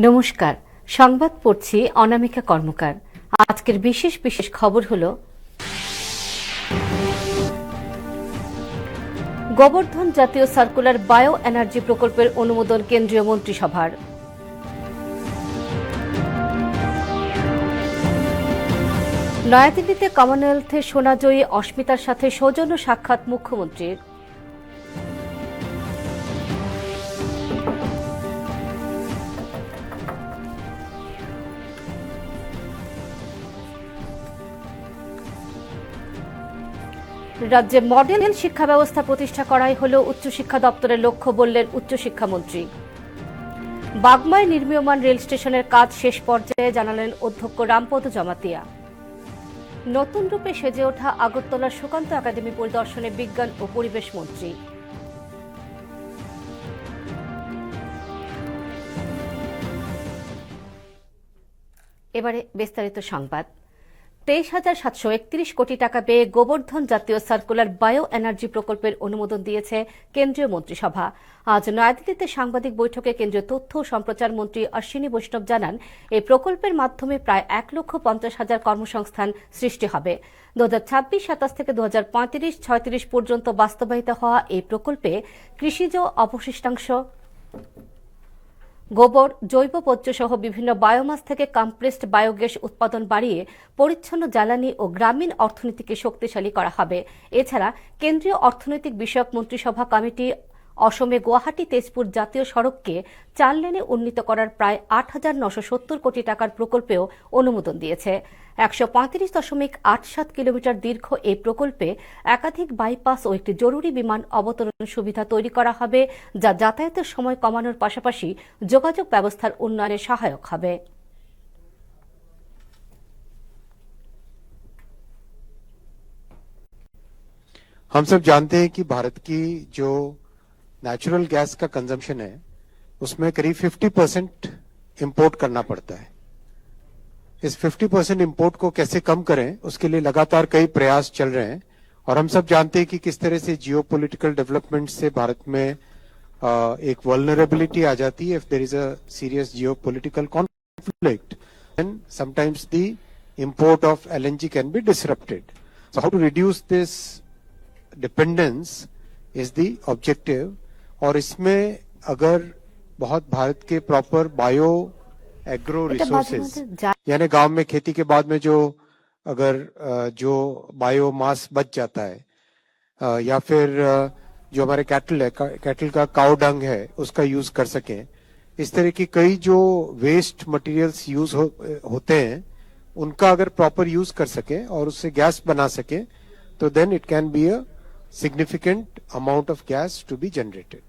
নমস্কার, সংবাদ পড়ছি অনামিকা কর্মকার। আজকের বিশেষ বিশেষ খবর হল গোবর্ধন জাতীয় সার্কুলার বায়ো এনার্জি প্রকল্পের অনুমোদন কেন্দ্রীয় মন্ত্রিসভার। নয়াদিল্লিতে কমনওয়েলথে সোনাজয়ী অস্মিতার সাথে সৌজন্য সাক্ষাৎ মুখ্যমন্ত্রীর। রাজ্যে মডেল শিক্ষা ব্যবস্থা প্রতিষ্ঠা করাই হল উচ্চশিক্ষা দপ্তরের লক্ষ্য বললেন উচ্চশিক্ষামন্ত্রী। বাগমায় নির্মীয়মান রেল স্টেশনের কাজ শেষ পর্যায়ে জানালেন অধ্যক্ষ রামপদ জমাতিয়া। নতুন রূপে সেজে ওঠা আগরতলার সুকান্ত একাডেমি পরিদর্শনে বিজ্ঞান ও পরিবেশ মন্ত্রী। এবারে বিস্তারিত সংবাদ। 23,731 কোটি টাকা ব্যয়ে গোবর্ধন জাতীয় সার্কুলার বায়ো এনার্জি প্রকল্পের অনুমোদন দিয়েছে কেন্দ্রীয় মন্ত্রিসভা। আজ নয়াদিল্লিতে সাংবাদিক বৈঠকে কেন্দ্রীয় তথ্য ও সম্প্রচার মন্ত্রী অশ্বিনী বৈষ্ণব জানান, এই প্রকল্পের মাধ্যমে প্রায় 1,50,000 কর্মসংস্থান সৃষ্টি হবে। 2026-27 থেকে 2035-36 পর্যন্ত বাস্তবায়িত হওয়া এই প্রকল্পে কৃষিজ অবশিষ্টাংশ, গোবর, জৈব বর্জ্য সহ বিভিন্ন বায়োমাস থেকে কম্প্রেসড বায়োগ্যাস উৎপাদন বাড়িয়ে পরিচ্ছন্ন জ্বালানি ও গ্রামীণ অর্থনীতিকে শক্তিশালী করা হবে। এছাড়া কেন্দ্রীয় অর্থনৈতিক বিষয়ক মন্ত্রিসভা কমিটি অসমে গুয়াহাটি তেজপুর জাতীয় সড়ককে 4 লেনে উন্নীত করার প্রায় 8,970 কোটি টাকার প্রকল্পেও অনুমোদন দিয়েছে। 135.87 কিলোমিটার দীর্ঘ এই প্রকল্পে একাধিক বাইপাস ও একটি জরুরি বিমান অবতরণ সুবিধা তৈরি করা হবে, যা যাতায়াতের সময় কমানোর পাশাপাশি যোগাযোগ ব্যবস্থার উন্নয়নে সহায়ক হবে। हम सब जानते हैं कि भारत की जो नेचुरल गैस का कंजम्पशन है उसमें करीब 50% इंपोर्ट करना पड़ता है। इस 50% इंपोर्ट को कैसे कम करें उसके लिए लगातार कई प्रयास चल रहे हैं और हम सब जानते हैं कि किस तरह से जियोपॉलिटिकल डेवलपमेंट से भारत में एक वल्नरेबिलिटी आ जाती है। If there is a serious geopolitical conflict then sometimes the import of LNG can be disrupted. So how to reduce this dependence is the objective. और इसमें अगर बहुत भारत के प्रॉपर बायो एग्रो रिसोर्सेज यानी गांव में खेती के बाद में जो अगर जो बायोमास बच जाता है या फिर जो हमारे कैटल का काउ डंग है उसका यूज कर सकें, इस तरह की कई जो वेस्ट मटेरियल्स यूज होते हैं उनका अगर प्रॉपर यूज कर सके और उससे गैस बना सके तो then it can be a significant amount of gas to be generated.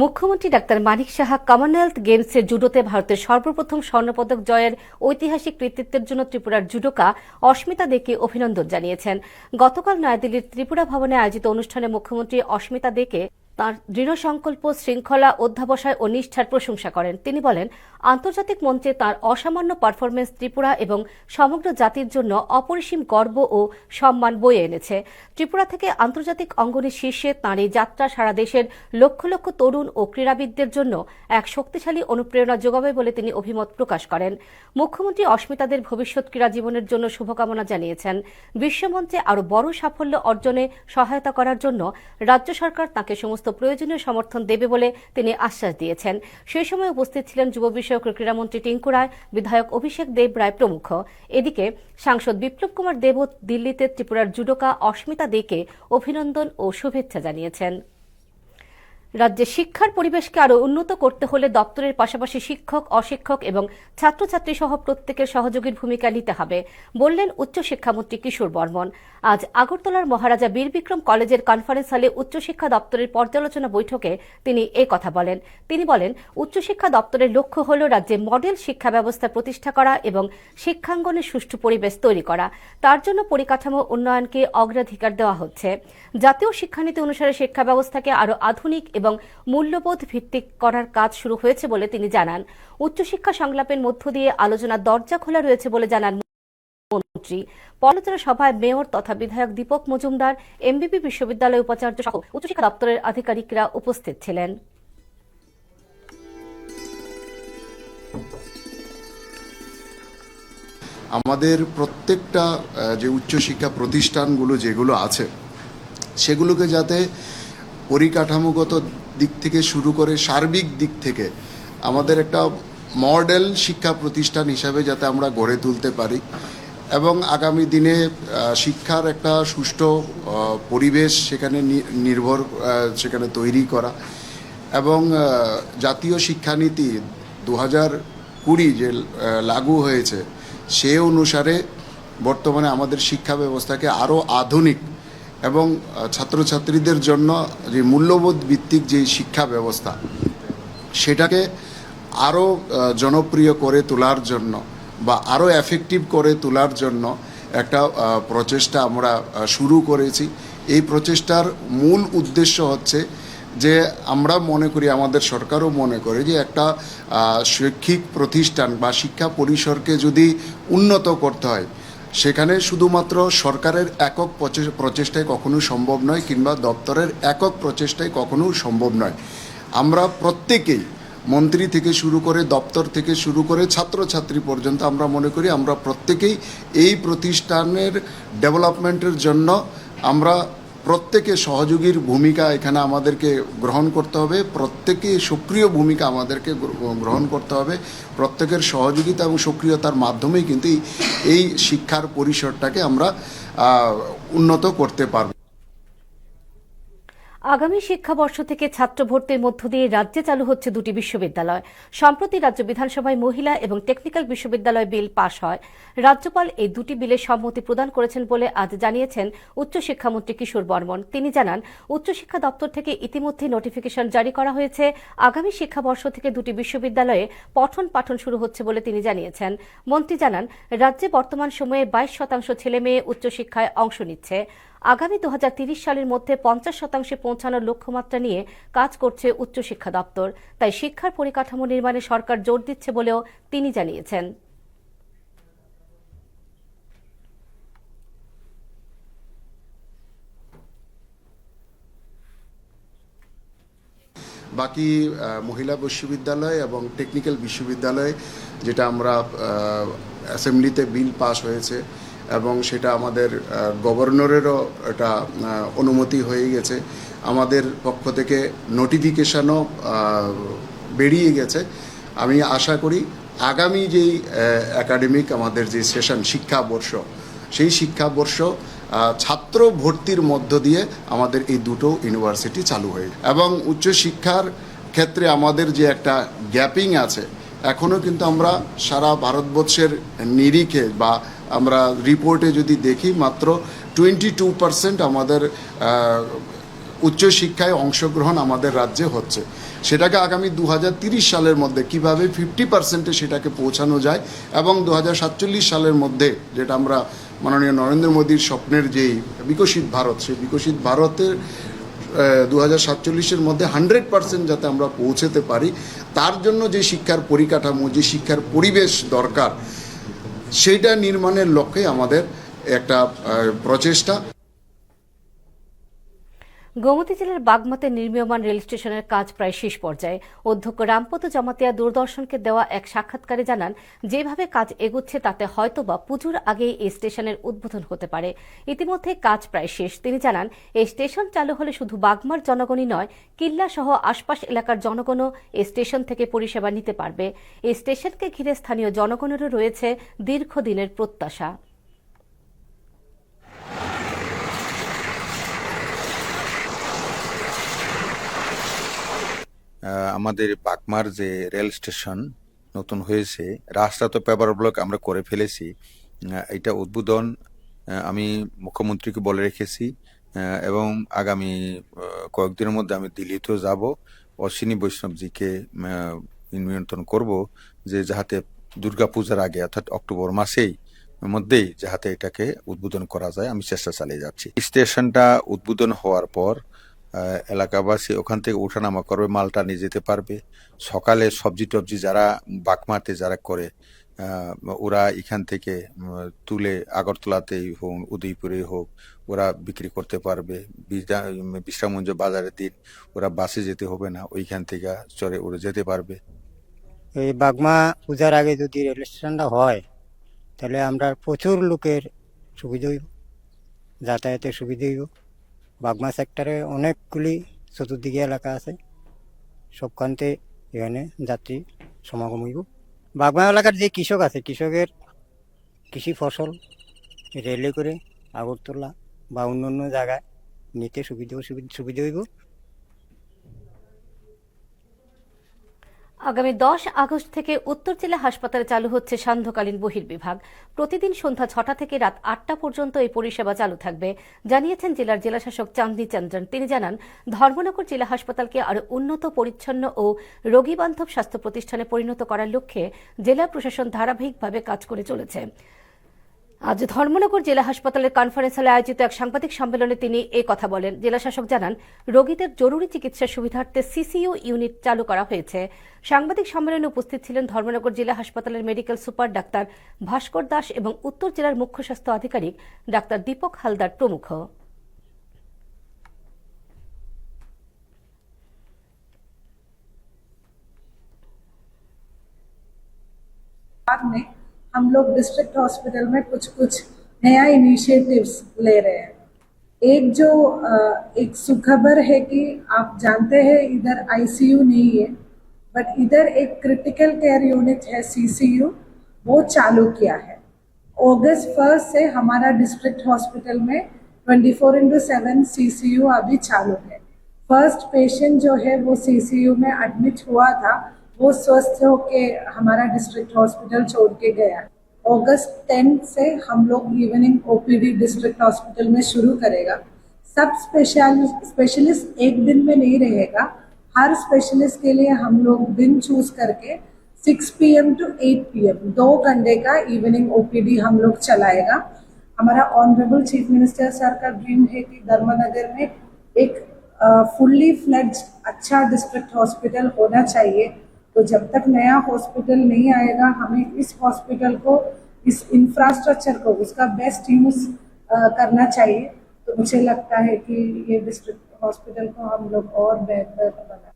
মুখ্যমন্ত্রী ডাক্তার মানিক সাহা কমনওয়েলথ গেমসে জুডোতে ভারতের সর্বপ্রথম স্বর্ণপদক জয়ের ঐতিহাসিক কৃতিত্বের জন্য ত্রিপুরার জুডোকা অস্মিতা দেকে অভিনন্দন জানিয়েছেন। গতকাল নয়াদিল্লির ত্রিপুরা ভবনে আয়োজিত অনুষ্ঠানে মুখ্যমন্ত্রী অস্মিতা দেকে তাঁর দৃঢ় সংকল্প, শৃঙ্খলা, অধ্যাবসায় ও নিষ্ঠার প্রশংসা করেন। তিনি বলেন, আন্তর্জাতিক মঞ্চে তাঁর অসামান্য পারফরমেন্স ত্রিপুরা এবং সমগ্র জাতির জন্য অপরিসীম গর্ব ও সম্মান বয়ে এনেছে। ত্রিপুরা থেকে আন্তর্জাতিক অঙ্গনের শীর্ষে তাঁর এই যাত্রা সারা দেশের লক্ষ লক্ষ তরুণ ও ক্রীড়াবিদদের জন্য এক শক্তিশালী অনুপ্রেরণা যোগাবে বলে তিনি অভিমত প্রকাশ করেন। মুখ্যমন্ত্রী অস্মিতাদের ভবিষ্যৎ ক্রীড়া জীবনের জন্য শুভকামনা জানিয়েছেন। বিশ্বমঞ্চে আরও বড় সাফল্য অর্জনে সহায়তা করার জন্য রাজ্য সরকার তাঁকে সমস্ত প্রয়োজনীয় সমর্থন দেবে বলে তিনি আশ্বাস দিয়েছেন। সেই সময় উপস্থিত ছিলেন যুব বিষয়ক ও ক্রীড়ামন্ত্রী টিঙ্কু রায়, বিধায়ক অভিষেক দেব রায় প্রমুখ। এদিকে সাংসদ বিপ্লব কুমার দেবও দিল্লিতে ত্রিপুরার জুডোকা অস্মিতা দেকে অভিনন্দন ও শুভেচ্ছা জানিয়েছেন। রাজ্যে শিক্ষার পরিবেশকে আরও উন্নত করতে হলে দপ্তরের পাশাপাশি শিক্ষক, অশিক্ষক এবং ছাত্রছাত্রী সহ প্রত্যেকের সহযোগীর ভূমিকা নিতে হবে বললেন উচ্চশিক্ষামন্ত্রী কিশোর বর্মন। আজ আগরতলার মহারাজা বীর বিক্রম কলেজের কনফারেন্স হলে উচ্চশিক্ষা দপ্তরের পর্যালোচনা বৈঠকে তিনি এই কথা বলেন। তিনি বলেন, উচ্চশিক্ষা দপ্তরের লক্ষ্য হল রাজ্যে মডেল শিক্ষা ব্যবস্থা প্রতিষ্ঠা করা এবং শিক্ষাঙ্গনের সুষ্ঠু পরিবেশ তৈরি করা। তার জন্য পরিকাঠামো উন্নয়নকে অগ্রাধিকার দেওয়া হচ্ছে। জাতীয় শিক্ষানীতি অনুসারে শিক্ষা ব্যবস্থাকে আরও আধুনিক এবং মূল্যবোধ ভিত্তিক করার কাজ শুরু হয়েছে বলে তিনি জানান। উচ্চশিক্ষা সংলাপের মধ্য দিয়ে আলোচনার দরজা খোলা রয়েছে বলে জানান মন্ত্রী। পর্যালোচনা সভায় মেয়র তথা বিধায়ক দীপক মজুমদার, এমবিবি বিশ্ববিদ্যালয় উপাচার্য সহ উচ্চশিক্ষা দপ্তরের আধিকারিকরা উপস্থিত ছিলেন। আমাদের প্রত্যেকটা যে উচ্চশিক্ষা প্রতিষ্ঠানগুলো যেগুলো আছে সেগুলোকে যাতে পরিকাঠামোগত দিক থেকে শুরু করে সার্বিক দিক থেকে আমাদের একটা মডেল শিক্ষা প্রতিষ্ঠান হিসাবে যাতে আমরা গড়ে তুলতে পারি এবং আগামী দিনে শিক্ষার একটা সুষ্ঠু পরিবেশ সেখানে সেখানে তৈরি করা এবং জাতীয় শিক্ষানীতি 2020 যে লাগু হয়েছে সে অনুসারে বর্তমানে আমাদের শিক্ষা ব্যবস্থাকে আরও আধুনিক এবং ছাত্রছাত্রীদের জন্য যে মূল্যবোধ ভিত্তিক যে শিক্ষা ব্যবস্থা সেটাকে আরও জনপ্রিয় করে তোলার জন্য বা আরও এফেক্টিভ করে তোলার জন্য একটা প্রচেষ্টা আমরা শুরু করেছি। এই প্রচেষ্টার মূল উদ্দেশ্য হচ্ছে যে আমরা মনে করি, আমাদের সরকারও মনে করে যে একটা শৈক্ষিক প্রতিষ্ঠান বা শিক্ষা পরিসরকে যদি উন্নত করতে হয় সেখানে শুধুমাত্র সরকারের একক প্রচেষ্টায় কখনো সম্ভব নয় কিংবা দপ্তরের একক প্রচেষ্টায় কখনো সম্ভব নয়। আমরা প্রত্যেকেই, মন্ত্রী থেকে শুরু করে দপ্তর থেকে শুরু করে ছাত্রছাত্রী পর্যন্ত আমরা মনে করি আমরা প্রত্যেকেই এই প্রতিষ্ঠানের ডেভেলপমেন্টের জন্য আমরা প্রত্যেকে সহযোগীর ভূমিকা এখানে আমাদেরকে গ্রহণ করতে হবে, প্রত্যেকে সক্রিয় ভূমিকা আমাদেরকে গ্রহণ করতে হবে। প্রত্যেকের সহযোগিতা এবং সক্রিয়তার মাধ্যমেই কিন্তু এই শিক্ষার পরিসরটাকে আমরা উন্নত করতে পারব। আগামী শিক্ষাবর্ষ থেকে ছাত্র ভর্তির মধ্য দিয়ে রাজ্যে চালু হচ্ছে দুটি বিশ্ববিদ্যালয়। সম্প্রতি রাজ্য বিধানসভায় মহিলা এবং টেকনিক্যাল বিশ্ববিদ্যালয় বিল পাশ হয়। রাজ্যপাল এই দুটি বিলের সম্মতি প্রদান করেছেন বলে আজ জানিয়েছেন উচ্চশিক্ষামন্ত্রী কিশোর বর্মন। তিনি জানান, উচ্চশিক্ষা দপ্তর থেকে ইতিমধ্যে নোটিফিকেশন জারি করা হয়েছে। আগামী শিক্ষাবর্ষ থেকে দুটি বিশ্ববিদ্যালয়ে পঠন পাঠন শুরু হচ্ছে বলে তিনি জানিয়েছেন। মন্ত্রী জানান, রাজ্যে বর্তমান সময়ে 22% ছেলেমেয়ে উচ্চশিক্ষায় অংশ নিচ্ছে। আগামী 2030 সালের মধ্যে 50% পৌঁছানোর লক্ষ্যমাত্রা নিয়ে কাজ করছে উচ্চশিক্ষা দপ্তর। তাই শিক্ষার পরিকাঠামো নির্মাণে সরকার জোর দিচ্ছে বলেও তিনি জানিয়েছেন। বাকি মহিলা বিশ্ববিদ্যালয় এবং টেকনিক্যাল বিশ্ববিদ্যালয় যেটা আমরা অ্যাসেম্বলিতে বিল পাস হয়েছে এবং সেটা আমাদের গভর্নরেরও এটা অনুমতি হয়ে গেছে, আমাদের পক্ষ থেকে নোটিফিকেশনও বেরিয়ে গেছে। আমি আশা করি আগামী যেই একাডেমিক আমাদের যে সেশন শিক্ষাবর্ষ, সেই শিক্ষাবর্ষ ছাত্র ভর্তির মধ্য দিয়ে আমাদের এই দুটো ইউনিভার্সিটি চালু হয়ে এবং উচ্চশিক্ষার ক্ষেত্রে আমাদের যে একটা গ্যাপিং আছে এখনও কিন্তু আমরা সারা ভারতবর্ষের নিরিখে বা আমরা রিপোর্টে যদি দেখি মাত্র 22% আমাদের উচ্চশিক্ষায় অংশগ্রহণ আমাদের রাজ্যে হচ্ছে। সেটাকে আগামী 2030 সালের মধ্যে কিভাবে 50%-এ সেটাকে পৌঁছানো যায় এবং 2047 সালের মধ্যে যেটা আমরা মাননীয় নরেন্দ্র মোদীর স্বপ্নের যেই বিকশিত ভারত, সেই বিকশিত ভারতের 2047-এর মধ্যে 100% যাতে আমরা পৌঁছতে পারি, তার জন্য যে শিক্ষার পরিকাঠামো, যে শিক্ষার পরিবেশ দরকার, সেইটা নির্মাণের লক্ষ্যে আমাদের একটা প্রচেষ্টা। গোমতী জেলার বাগমাতে নির্মীয়মান রেল স্টেশনের কাজ প্রায় শেষ পর্যায়ে। অধ্যক্ষ রামপদ জমাতিয়া দূরদর্শনকে দেওয়া এক সাক্ষাৎকারে জানান, যেভাবে কাজ এগুচ্ছে তাতে হয়তোবা পুজোর আগেই এই স্টেশনের উদ্বোধন হতে পারে। ইতিমধ্যে কাজ প্রায় শেষ। তিনি জানান, এই স্টেশন চালু হলে শুধু বাগমার জনগণই নয়, কিল্লা সহ আশপাশ এলাকার জনগণও এই স্টেশন থেকে পরিষেবা নিতে পারবে। এই স্টেশনকে ঘিরে স্থানীয় জনগণেরও রয়েছে দীর্ঘদিনের প্রত্যাশা। আমাদের বাগমার যে রেল স্টেশন নতুন হয়েছে, রাস্তা তো পেপার ব্লক আমরা করে ফেলেছি। এটা উদ্বোধন আমি মুখ্যমন্ত্রীকে বলে রেখেছি এবং আগামী কয়েকদিনের মধ্যে আমি দিল্লিতেও যাব, অশ্বিনী বৈষ্ণবজিকে নিমন্ত্রণ করব যে যাহাতে দুর্গাপূজার আগে অর্থাৎ অক্টোবর মাসেই মধ্যেই যাহাতে এটাকে উদ্বোধন করা যায়, আমি চেষ্টা চালিয়ে যাচ্ছি। স্টেশনটা উদ্বোধন হওয়ার পর এলাকাবাসী ওখান থেকে ওঠানামা করবে, মালটা নিয়ে যেতে পারবে। সকালে সবজি টবজি যারা বাগমাতে যারা করে ওরা এখান থেকে তুলে আগরতলাতেই হোক উদয়পুরে হোক ওরা বিক্রি করতে পারবে। বিশ্রামগঞ্জ বাজারের দিন ওরা বাসে যেতে হবে না, ওইখান থেকে চড়ে ওরা যেতে পারবে। এই বাগমা পূজার আগে যদি রেল স্টেশনটা হয় তাহলে আমরা প্রচুর লোকের সুবিধা হইব, যাতায়াতের সুবিধা হইব। বাগমা সেক্টরে অনেকগুলি চতুর্দিকে এলাকা আছে, সবখানতে এখানে যাত্রী সমাগম হইব। বাগমা এলাকার যে কৃষক আছে, কৃষকের কৃষি ফসল রেলে করে আগরতলা বা অন্য অন্য জায়গায় নিতে সুবিধা হইব। আগামী 10 আগস্ট থেকে উত্তর জেলা হাসপাতালে চালু হচ্ছে সান্ধ্যকালীন বহির্বিভাগ। প্রতিদিন সন্ধ্যা 6টা থেকে রাত 8টা পর্যন্ত এই পরিষেবা চালু থাকবে, জানিয়েছেন জেলার জেলাশাসক চাঁদনী চন্দ্রন। তিনি জানান, ধর্মনগর জেলা হাসপাতালকে আরও উন্নত, পরিচ্ছন্ন ও রোগীবান্ধব স্বাস্থ্য প্রতিষ্ঠানে পরিণত করার লক্ষ্যে জেলা প্রশাসন ধারাবাহিকভাবে কাজ করে চলেছে। আজ ধর্মনগর জেলা হাসপাতালের কনফারেন্স হলে আয়োজিত এক সাংবাদিক সম্মেলনে তিনি এ কথা বলেন। জেলাশাসক জানান, রোগীদের জরুরি চিকিৎসার সুবিধার্থে সিসিইউ ইউনিট চালু করা হয়েছে। সাংবাদিক সম্মেলনে উপস্থিত ছিলেন ধর্মনগর জেলা হাসপাতালের মেডিকেল সুপার ডাক্তার ভাস্কর দাস এবং উত্তর জেলার মুখ্য স্বাস্থ্য আধিকারিক ডাক্তার দীপক হালদার প্রমুখ। बाद में हम लोग डिस्ट्रिक्ट हॉस्पिटल में कुछ नया इनिशिएटिव्स ले रहे हैं। एक सुखबर है कि आप जानते हैं इधर आईसीयू नहीं है, बट इधर एक क्रिटिकल केयर यूनिट है सीसीयू, वो चालू किया है। अगस्त 1 से हमारा डिस्ट्रिक्ट हॉस्पिटल में 24/7 सीसीयू अभी चालू है। फर्स्ट पेशेंट जो है वो सीसीयू में एडमिट हुआ था, वो स्वस्थ होके हमारा डिस्ट्रिक्ट हॉस्पिटल छोड़ के गया। अगस्त 10 से हम लोग इवनिंग ओपीडी डिस्ट्रिक्ट हॉस्पिटल में शुरू करेगा। सब स्पेशलिस्ट एक दिन में नहीं रहेगा, हर स्पेशलिस्ट के लिए हम लोग दिन चूज करके 6 PM to 8 PM 2 घंटे का इवनिंग ओपीडी हम लोग चलाएगा। हमारा ऑनरेबल चीफ मिनिस्टर सर का ड्रीम है कि धर्मनगर में एक फुल्ली फ्लेड्ज्ड अच्छा डिस्ट्रिक्ट हॉस्पिटल होना चाहिए। तो जब तक नया हॉस्पिटल नहीं आएगा, हमें इस हॉस्पिटल को, इस इंफ्रास्ट्रक्चर को, उसका बेस्ट यूज करना चाहिए। तो मुझे लगता है कि ये डिस्ट्रिक्ट हॉस्पिटल को हम लोग और बेहतर बना।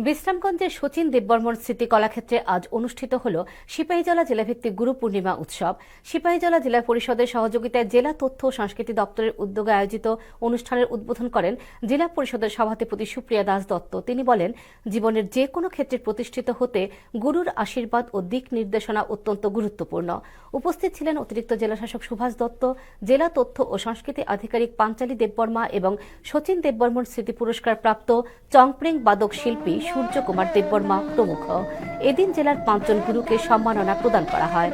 বিশ্রামগঞ্জের শচীন দেববর্মন স্মৃতি কলাক্ষেত্রে আজ অনুষ্ঠিত হল সিপাহীজলা জেলাভিত্তিক গুরু পূর্ণিমা উৎসব। সিপাহীজলা জেলা পরিষদের সহযোগিতায় জেলা তথ্য ও সংস্কৃতি দপ্তরের উদ্যোগে আয়োজিত অনুষ্ঠানের উদ্বোধন করেন জেলা পরিষদের সভাধিপতি সুপ্রিয়া দাস দত্ত। তিনি বলেন, জীবনের যে কোনো ক্ষেত্রে প্রতিষ্ঠিত হতে গুরুর আশীর্বাদ ও দিক নির্দেশনা অত্যন্ত গুরুত্বপূর্ণ। উপস্থিত ছিলেন অতিরিক্ত জেলাশাসক সুভাষ দত্ত, জেলা তথ্য ও সংস্কৃতি আধিকারিক পাঞ্চালী দেববর্মা এবং শচীন দেববর্মন স্মৃতি পুরস্কার প্রাপ্ত চংপ্রেং বাদক শিল্পী সূর্য কুমার দেববর্মা প্রমুখ। এদিন জেলার 5 জন গুরুকে সম্মাননা প্রদান করা হয়।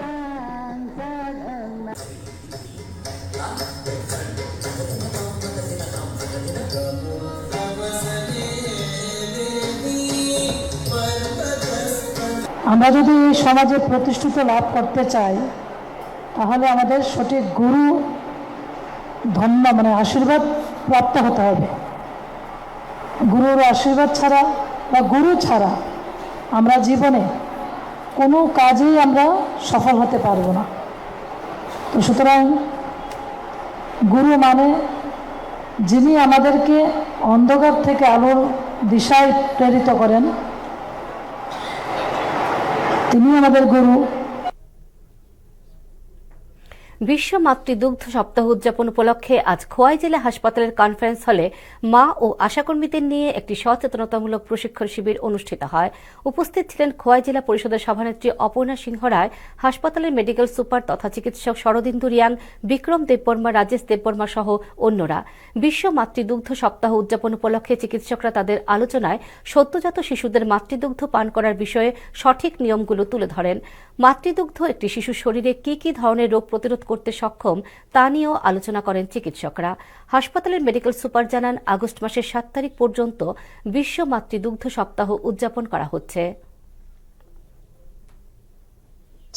আমরা যদি এই সমাজে প্রতিষ্ঠিত লাভ করতে চাই, তাহলে আমাদের সঠিক গুরু ধন্য আশীর্বাদ প্রাপ্ত হতে হবে। গুরুর আশীর্বাদ ছাড়া বা গুরু ছাড়া আমরা জীবনে কোনো কাজেই আমরা সফল হতে পারবো না। তো সুতরাং গুরু যিনি আমাদেরকে অন্ধকার থেকে আলোর দিশায় প্রেরিত করেন, তিনি আমাদের গুরু। বিশ্ব মাতৃদুগ্ধ সপ্তাহ উদযাপন উপলক্ষে আজ খোয়াই জেলা হাসপাতালের কনফারেন্স হলে মা ও আশাকর্মীদের নিয়ে একটি সচেতনতামূলক প্রশিক্ষণ শিবির অনুষ্ঠিত হয়। উপস্থিত ছিলেন খোয়াই জেলা পরিষদের সভানেত্রী অপর্ণা সিংহ রায়, হাসপাতালের মেডিকেল সুপার তথা চিকিৎসক শরদিন্দু রিয়াং, বিক্রম দেববর্মা, রাজেশ দেববর্মা সহ অন্যরা। বিশ্ব মাতৃদুগ্ধ সপ্তাহ উদযাপন উপলক্ষে চিকিৎসকরা তাদের আলোচনায় সদ্যজাত শিশুদের মাতৃদুগ্ধ পান করার বিষয়ে সঠিক নিয়মগুলো তুলে ধরেন। মাতৃদুগ্ধ একটি শিশুর শরীরে কি কি ধরনের রোগ প্রতিরোধ করতে সক্ষম তা নিয়েও আলোচনা করেন চিকিৎসকরা। হাসপাতালের মেডিকেল সুপার জানান, আগস্ট মাসের 7 তারিখ পর্যন্ত বিশ্ব মাতৃদুগ্ধ সপ্তাহ উদযাপন করা হচ্ছে।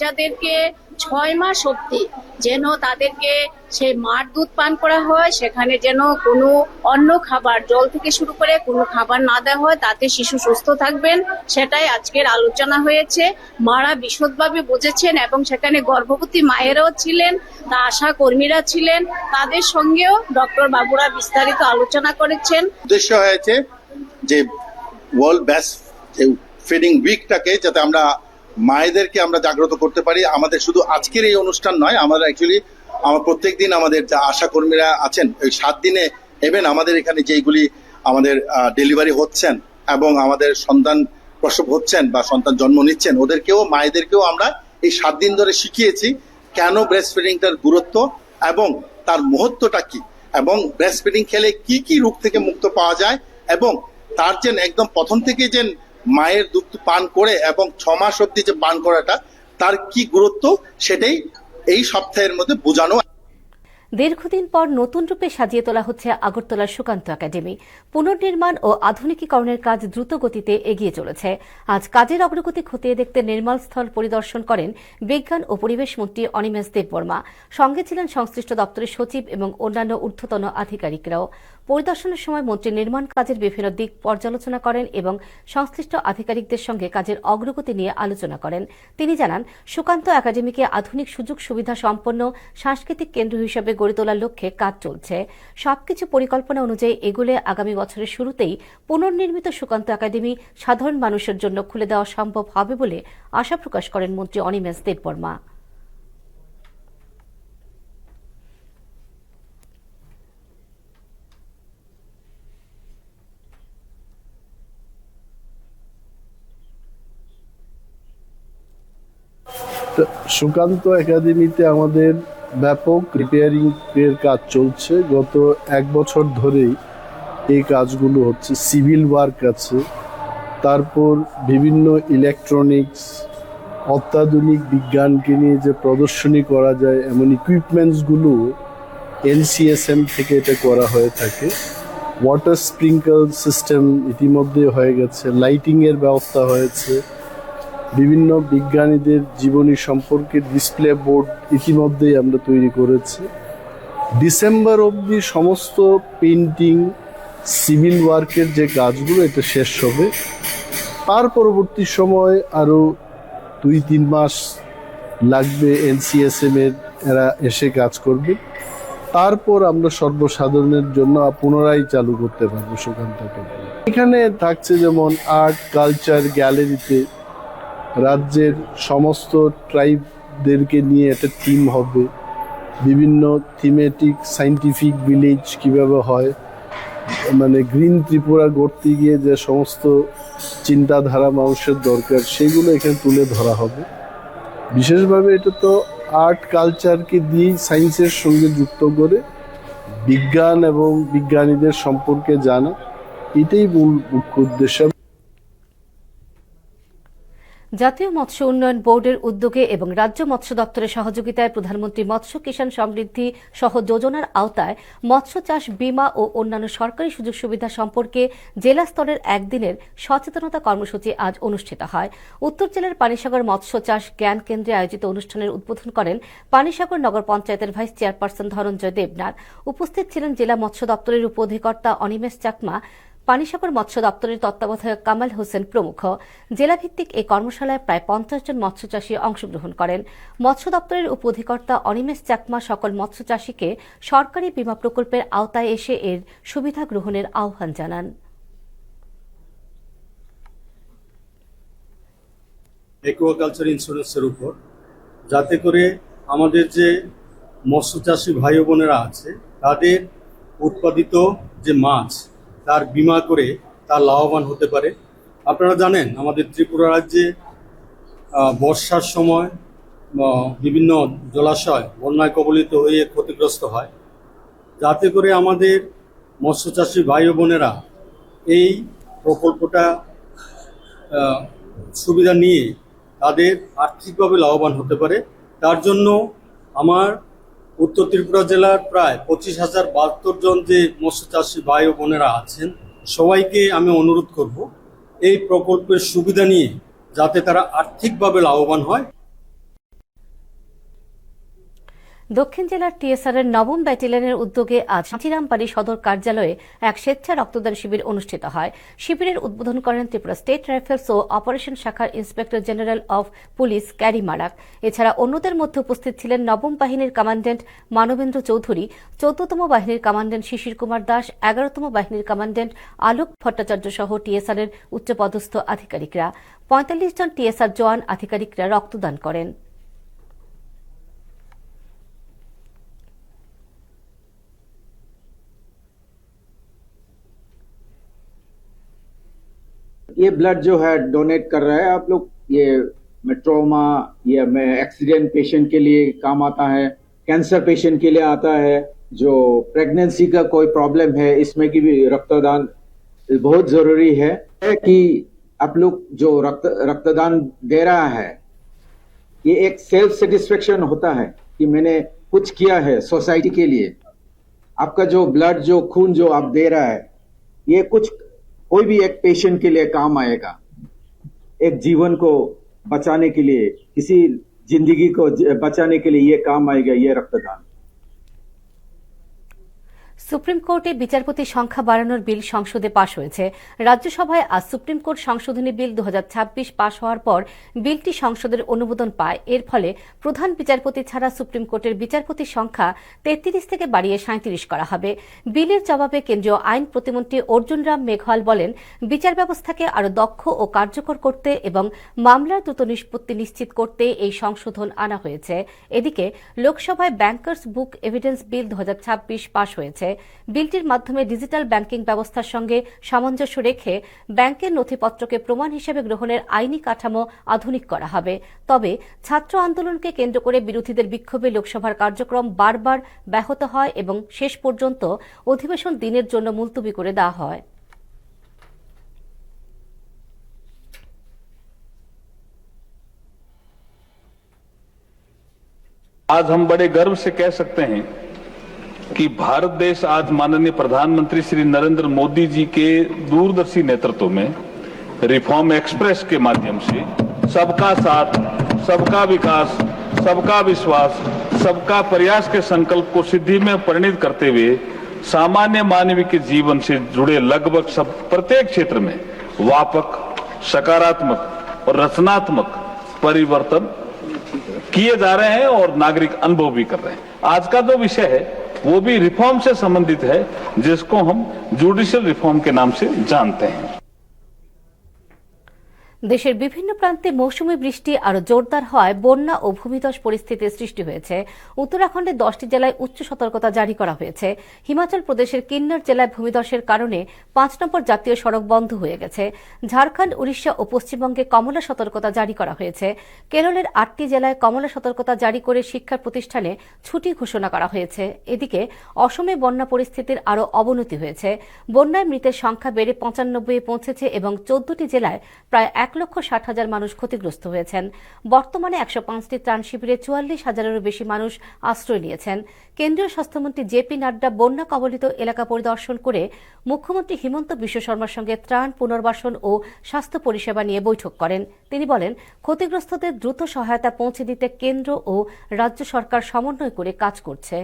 বাচ্চাদেরকে 6 মাস অবধি যেন তাদেরকে সেই মার দুধ পান করা হয়, সেখানে যেন কোনো অন্য খাবার, জল থেকে শুরু করে কোনো খাবার না দেওয়া হয়, তাতে শিশু সুস্থ থাকবেন, সেটাই আজকের আলোচনা হয়েছে। মারা বিশদভাবে বুঝেছেন এবং সেখানে গর্ভবতী মায়েরাও ছিলেন, তা আশা কর্মীরা ছিলেন, তাদের সঙ্গেও ডক্টর বাবুরা বিস্তারিত আলোচনা করেছেন। উদ্দেশ্য হয়েছে যে ওয়ার্ল্ড বেস্ট ফিডিং উইকটাকে যাতে আমরা মায়েদেরকে আমরা জাগ্রত করতে পারি। আমাদের শুধু আজকের এই অনুষ্ঠান নয়, আমরা অ্যাকচুয়ালি আমার প্রত্যেকদিন আমাদের যা আশা কর্মীরা আছেন ওই 7 দিনে ইভেন আমাদের এখানে যেইগুলি আমাদের ডেলিভারি হচ্ছেন এবং আমাদের সন্তান প্রসব হচ্ছেন বা সন্তান জন্ম নিচ্ছেন, ওদেরকেও মায়েদেরকেও আমরা এই 7 দিন ধরে শিখিয়েছি কেন ব্রেস্ট ফিডিংটার গুরুত্ব এবং তার মহত্বটা কি, এবং ব্রেস্ট ফিডিং খেলে কি কি রোগ থেকে মুক্ত পাওয়া যায়, এবং তার যে একদম প্রথম থেকে যে মায়ের দুধ পান করে এবং 6 মাস অব্দি যে পান করাটা তার কি গুরুত্ব, সেটাই এই সপ্তাহের মধ্যে বোঝানো। দীর্ঘদিন পর নতুন রূপে সাজিয়ে তোলা হচ্ছে আগরতলার সুকান্ত একাডেমি। পুনর্নির্মাণ ও আধুনিকীকরণের কাজ দ্রুত গতিতে এগিয়ে চলেছে। আজ কাজের অগ্রগতি খতিয়ে দেখতে নির্মাণ স্থল পরিদর্শন করেন বিজ্ঞান ও পরিবেশ মন্ত্রী অনিমেষ দেববর্মা। সঙ্গে ছিলেন সংশ্লিষ্ট দপ্তরের সচিব এবং অন্যান্য ঊর্ধ্বতন আধিকারিকরাও। পরিদর্শনের সময় মন্ত্রী নির্মাণ কাজের বিভিন্ন দিক পর্যালোচনা করেন এবং সংশ্লিষ্ট আধিকারিকদের সঙ্গে কাজের অগ্রগতি নিয়ে আলোচনা করেন। তিনি জানান, সুকান্ত একাডেমিকে আধুনিক সুযোগ সুবিধা সম্পন্ন সাংস্কৃতিক কেন্দ্র হিসেবে গড়ে তোলার লক্ষ্যে কাজ চলছে। সবকিছু পরিকল্পনা অনুযায়ী এগুলে আগামী বছরের শুরুতেই পুনর্নির্মিত সুকান্ত একাডেমি সাধারণ মানুষের জন্য খুলে দেওয়া সম্ভব হবে বলে আশা প্রকাশ করেন মন্ত্রী অনিমেষ দেববর্মা। সুকান্ত একাডেমিতে আমাদের ব্যাপক রিপেয়ারিং এর কাজ চলছে। গত 1 বছর ধরেই এই কাজগুলো হচ্ছে। সিভিল ওয়ার্ক আছে, তারপর বিভিন্ন ইলেকট্রনিক্স, অত্যাধুনিক বিজ্ঞানকে নিয়ে যে প্রদর্শনী করা যায় এমন ইকুইপমেন্টসগুলো NCSM থেকে এটা করা হয়ে থাকে। ওয়াটার স্প্রিঙ্কল সিস্টেম ইতিমধ্যে হয়ে গেছে, লাইটিংয়ের ব্যবস্থা হয়েছে, বিভিন্ন বিজ্ঞানীদের জীবনী সম্পর্কে ডিসপ্লে বোর্ড ইতিমধ্যেই আমরা তৈরি করেছি। ডিসেম্বর অবধি সমস্ত পেইন্টিং, সিভিল ওয়ার্কের যে কাজগুলো এটা শেষ হবে। তার পরবর্তী সময় আরও 2-3 মাস লাগবে NCSM এর এরা এসে কাজ করবে। তারপর আমরা সর্বসাধারণের জন্য পুনরায় চালু করতে পারবো সুকান্তকে। এখানে থাকছে যেমন আর্ট কালচার গ্যালারিতে রাজ্যের সমস্ত ট্রাইবদেরকে নিয়ে একটা থিম হবে, বিভিন্ন থিমেটিক সাইন্টিফিক ভিলেজ কিভাবে হয়, মানে গ্রিন ত্রিপুরা গড়তে গিয়ে যে সমস্ত চিন্তাধারা মানুষের দরকার সেগুলো এখানে তুলে ধরা হবে। বিশেষভাবে এটা তো আর্ট কালচারকে দিয়েই সায়েন্সের সঙ্গে যুক্ত করে বিজ্ঞান এবং বিজ্ঞানীদের সম্পর্কে জানা, এটাই মূল মুখ্য উদ্দেশ্য। জাতীয় মৎস্য উন্নয়ন বোর্ডের উদ্যোগে এবং রাজ্য মৎস্য দপ্তরের সহযোগিতায় প্রধানমন্ত্রী মৎস্য কিষাণ সমৃদ্ধি সহ যোজনার আওতায় মৎস্য চাষ বীমা ও অন্যান্য সরকারি সুযোগ সুবিধা সম্পর্কে জেলা স্তরের একদিনের সচেতনতা কর্মসূচি আজ অনুষ্ঠিত হয়। উত্তর জেলার পানিসাগর মৎস্য চাষ জ্ঞান কেন্দ্রে আয়োজিত অনুষ্ঠানের উদ্বোধন করেন পানিসাগর নগর পঞ্চায়েতের ভাইস চেয়ারপারসন ধনঞ্জয় দেবনাথ। উপস্থিত ছিলেন জেলা মৎস্য দপ্তরের উপ অধিকর্তা অনিমেষ চাকমা, পানিসাগর মৎস্য দপ্তরের তত্ত্বাবধায়ক কামাল হোসেন প্রমুখ। জেলাভিত্তিক এই কর্মশালায় প্রায় 50 জন মৎস্যচাষী অংশগ্রহণ করেন। মৎস্য দপ্তরের উপ অধিকর্তা অনিমেষ চাকমা সকল মৎস্যচাষীকে সরকারি বীমা প্রকল্পের আওতায় এসে এর সুবিধা গ্রহণের আহ্বান জানান। একুয়াকালচার ইন্স্যুরেন্সের উপর, যাতে করে আমাদের যে মৎস্যচাষী ভাই বোনেরা আছে তাদের উৎপাদিত যে মাছ তার বীমা করে তার লাভবান হতে পারে। আপনারা জানেন আমাদের ত্রিপুরা রাজ্যে বর্ষার সময় বিভিন্ন জলাশয় বন্যায় কবলিত হয়ে ক্ষতিগ্রস্ত হয়, যাতে করে আমাদের মৎস্যচাষী ভাই বোনেরা এই প্রকল্পটা সুবিধা নিয়ে তাদের আর্থিকভাবে লাভবান হতে পারে। তার জন্য আমার উত্তর ত্রিপুরা জেলার প্রায় 25,072 জন যে মৎস্যচাষী ভাই ও বোনেরা আছেন সবাইকে আমি অনুরোধ করব এই প্রকল্পের সুবিধা নিয়ে যাতে তারা আর্থিকভাবে লাভবান হয়। দক্ষিণ জেলার টিএসআর এর 9ম ব্যাটালিয়নের উদ্যোগে আজ হাতিরামবাড়ি সদর কার্যালয়ে এক স্বেচ্ছা রক্তদান শিবির অনুষ্ঠিত হয়। শিবিরের উদ্বোধন করেন ত্রিপুরা স্টেট রাইফেলস ও অপারেশন শাখার inspector general of police Carry Marak. এছাড়া অন্যদের মধ্যে উপস্থিত ছিলেন 9ম বাহিনীর কমান্ড্যান্ট মানবেন্দ্র চৌধুরী, 14তম বাহিনীর কমান্ড্যান্ট শিশির কুমার দাস, 11তম বাহিনীর কমান্ড্যান্ট আলোক ভট্টাচার্য সহ টিএসআর এর উচ্চপদস্থ আধিকারিকরা। 45 জন টিএসআর জওয়ান আধিকারিকরা রক্তদান করেন। ये ब्लड जो है डोनेट कर रहा है आप लोग, ये ट्रॉमा या एक्सीडेंट पेशेंट के लिए काम आता है, कैंसर पेशेंट के लिए आता है, जो प्रेगनेंसी का कोई प्रॉब्लम है इसमें की भी रक्तदान बहुत जरूरी है कि आप लोग जो रक्तदान दे रहा है ये एक सेल्फ सेटिस्फेक्शन होता है कि मैंने कुछ किया है सोसाइटी के लिए। आपका जो ब्लड जो खून जो आप दे रहा है ये कुछ कोई भी एक पेशेंट के लिए काम आएगा, एक जीवन को बचाने के लिए, किसी जिंदगी को बचाने के लिए ये काम आएगा ये रक्तदान। সুপ্রিম কোর্টে বিচারপতি সংখ্যা বাড়ানোর বিল সংসদে পাশ হয়েছে। রাজ্যসভায় আজ সুপ্রিম কোর্ট সংশোধনী বিল 2026 পাশ হওয়ার পর বিলটি সংসদের অনুমোদন পায়। এর ফলে প্রধান বিচারপতি ছাড়া সুপ্রিম কোর্টের বিচারপতির সংখ্যা 33 থেকে বাড়িয়ে 37 করা হবে। বিলের জবাবে কেন্দ্রীয় আইন প্রতিমন্ত্রী অর্জুন রাম মেঘওয়াল বলেন, বিচার ব্যবস্থাকে আরও দক্ষ ও কার্যকর করতে এবং মামলার দ্রুত নিষ্পত্তি নিশ্চিত করতে এই সংশোধন আনা হয়েছে। এদিকে লোকসভায় ব্যাংকার্স বুক এভিডেন্স বিল 2026 পাশ হয়েছে। বিলটির মাধ্যমে ডিজিটাল ব্যাংকিং ব্যবস্থার সঙ্গে সামঞ্জস্য রেখে ব্যাংকের নথিপত্রকে প্রমাণ হিসেবে গ্রহণের আইনি কাঠামো আধুনিক করা হবে। তবে ছাত্র আন্দোলনকে কেন্দ্র করে বিরোধীদের বিক্ষোভে লোকসভার কার্যক্রম বারবার ব্যাহত হয় এবং শেষ পর্যন্ত অধিবেশন দিনের জন্য মুলতবি করে দেওয়া হয়। आज हम बड़े गर्व से कह सकते हैं कि भारत देश आज माननीय प्रधानमंत्री श्री नरेंद्र मोदी जी के दूरदर्शी नेतृत्व में रिफॉर्म एक्सप्रेस के माध्यम से सबका साथ, सबका विकास, सबका विश्वास, सबका प्रयास के संकल्प को सिद्धि में परिणत करते हुए सामान्य मानवीय के जीवन से जुड़े लगभग सब प्रत्येक क्षेत्र में व्यापक, सकारात्मक और रचनात्मक परिवर्तन किए जा रहे हैं और नागरिक अनुभव भी कर रहे हैं। आज का जो विषय है वो भी रिफॉर्म से संबंधित है, जिसको हम जुडिशियल रिफॉर्म के नाम से जानते हैं। দেশের বিভিন্ন প্রান্তে মৌসুমী বৃষ্টি আরো জোরদার হওয়ায় বন্যা ও ভূমিধস পরিস্থিতির সৃষ্টি হয়েছে। উত্তরাখণ্ডে 10টি জেলায় উচ্চ সতর্কতা জারি করা হয়েছে। হিমাচল প্রদেশের কিন্নর জেলায় ভূমিধসের কারণে 5 নম্বর জাতীয় সড়ক বন্ধ হয়ে গেছে। ঝাড়খণ্ড, উড়িষ্যা ও পশ্চিমবঙ্গে কমলা সতর্কতা জারি করা হয়েছে। কেরলের 8টি জেলায় কমলা সতর্কতা জারি করে শিক্ষা প্রতিষ্ঠানে ছুটি ঘোষণা করা হয়েছে। এদিকে অসমে বন্যা পরিস্থিতির আরো অবনতি হয়েছে। বন্যায় মৃতের সংখ্যা বেড়ে 95 পৌঁছেছে এবং 14টি জেলায় প্রায় 1,60,000 মানুষ ক্ষতিগ্রস্ত হয়েছেন। বর্তমানে 105টি ত্রাণ শিবিরে 44,000-এরও বেশি মানুষ আশ্রয় নিয়েছেন। কেন্দ্রীয় স্বাস্থ্যমন্ত্রী জেপি নাড্ডা বন্যা কবলিত এলাকা পরিদর্শন করে মুখ্যমন্ত্রী হিমন্ত বিশ্ব শর্মার সঙ্গে ত্রাণ, পুনর্বাসন ও স্বাস্থ্য পরিষেবা নিয়ে বৈঠক করেন। তিনি বলেন, ক্ষতিগ্রস্তদের দ্রুত সহায়তা পৌঁছে দিতে কেন্দ্র ও রাজ্য সরকার সমন্বয় করে কাজ করছে।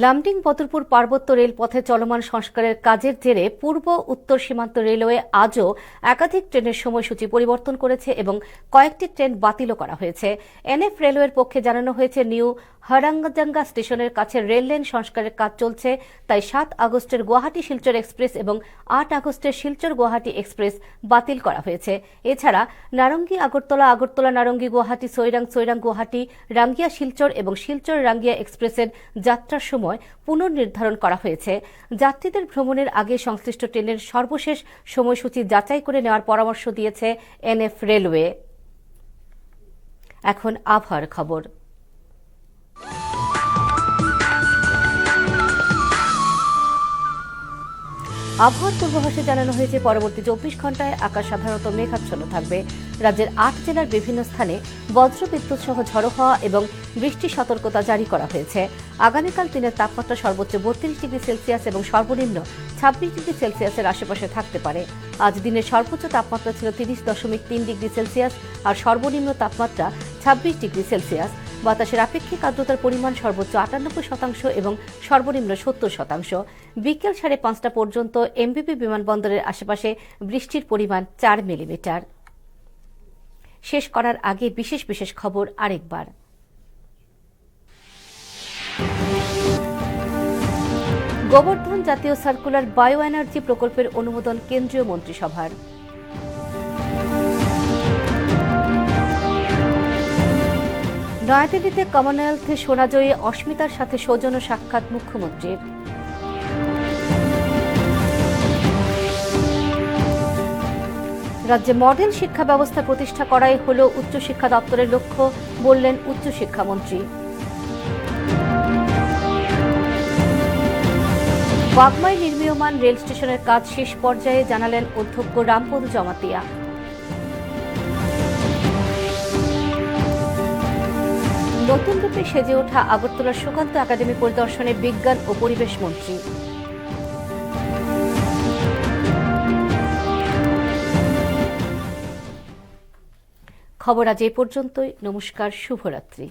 লামডিং বদরপুর পার্বত্য রেলপথে চলমান সংস্কারের কাজের জেরে পূর্ব উত্তর সীমান্ত রেলওয়ে আজও একাধিক ট্রেনের সময়সূচি পরিবর্তন করেছে এবং কয়েকটি ট্রেন বাতিলও করা হয়েছে। এনএফ রেলওয়ের পক্ষে জানানো হয়েছে, নিউ হরাঙ্গাজাঙ্গা স্টেশনের কাছে রেল লাইন সংস্কারের কাজ চলছে, তাই 7 আগস্টের গুয়াহাটি শিলচর এক্সপ্রেস এবং 8 আগস্টের শিলচর গুয়াহাটি এক্সপ্রেস বাতিল করা হয়েছে। এছাড়া নারঙ্গি আগরতলা, আগরতলা নারঙ্গি গুয়াহাটি, সৈরাং সৈরাং গুয়াহাটি, রাঙ্গিয়া শিলচর এবং শিলচর রাঙ্গিয়া এক্সপ্রেসের যাত্রার সময় পুনর্নির্ধারণ করা হয়েছে। যাত্রীদের ভ্রমণের আগে সংশ্লিষ্ট ট্রেনের সর্বশেষ সময়সূচি যাচাই করে নেওয়ার পরামর্শ দিয়েছে এনএফ রেলওয়ে। এখন আবহাওয়ার খবর। আবহাওয়ার পূর্বাভাসে জানানো হয়েছে পরবর্তী 24 ঘন্টায় আকাশ সাধারণত মেঘাচ্ছন্ন থাকবে। রাজ্যের 8 জেলার বিভিন্ন স্থানে বজ্রবিদ্যুৎ সহ ঝড়ো হওয়া এবং বৃষ্টির সতর্কতা জারি করা হয়েছে। আগামীকাল দিনের তাপমাত্রা সর্বোচ্চ 32 ডিগ্রি সেলসিয়াস এবং সর্বনিম্ন 26 ডিগ্রি সেলসিয়াসের আশেপাশে থাকতে পারে। আজ দিনের সর্বোচ্চ তাপমাত্রা ছিল 30.3 ডিগ্রি সেলসিয়াস আর সর্বনিম্ন তাপমাত্রা 26 ডিগ্রি সেলসিয়াস। বাতাসের আপেক্ষিক আর্দ্রতার পরিমাণ সর্বোচ্চ 98% এবং সর্বনিম্ন 70%। বিকেল 5:30 পর্যন্ত এমবিবি বিমানবন্দরের আশেপাশে বৃষ্টির পরিমাণ 4 মিলিমিটার। শেষ করার আগে বিশেষ বিশেষ খবর আরেকবার। গোবর্ধন জাতীয় সার্কুলার বায়ো এনার্জি প্রকল্পের অনুমোদন কেন্দ্রীয় মন্ত্রিসভার। নয়াদিল্লিতে কমনওয়েলথে সোনাজয়ী অস্মিতার সাথে সৌজন্য সাক্ষাৎ মুখ্যমন্ত্রীর। রাজ্যে মডেল শিক্ষা ব্যবস্থা প্রতিষ্ঠা করাই হল উচ্চশিক্ষা দপ্তরের লক্ষ্য, বললেন উচ্চশিক্ষামন্ত্রী। বাগমায় নির্মীয়মান রেল স্টেশনের কাজ শেষ পর্যায়ে, জানালেন অধ্যক্ষ রামপদ জমাতিয়া। নতুন রূপে সেজে ওঠা আগরতলার সুকান্ত একাডেমি পরিদর্শনে বিজ্ঞান ও পরিবেশ মন্ত্রী। খবর আজ এ পর্যন্তই। নমস্কার, শুভরাত্রি।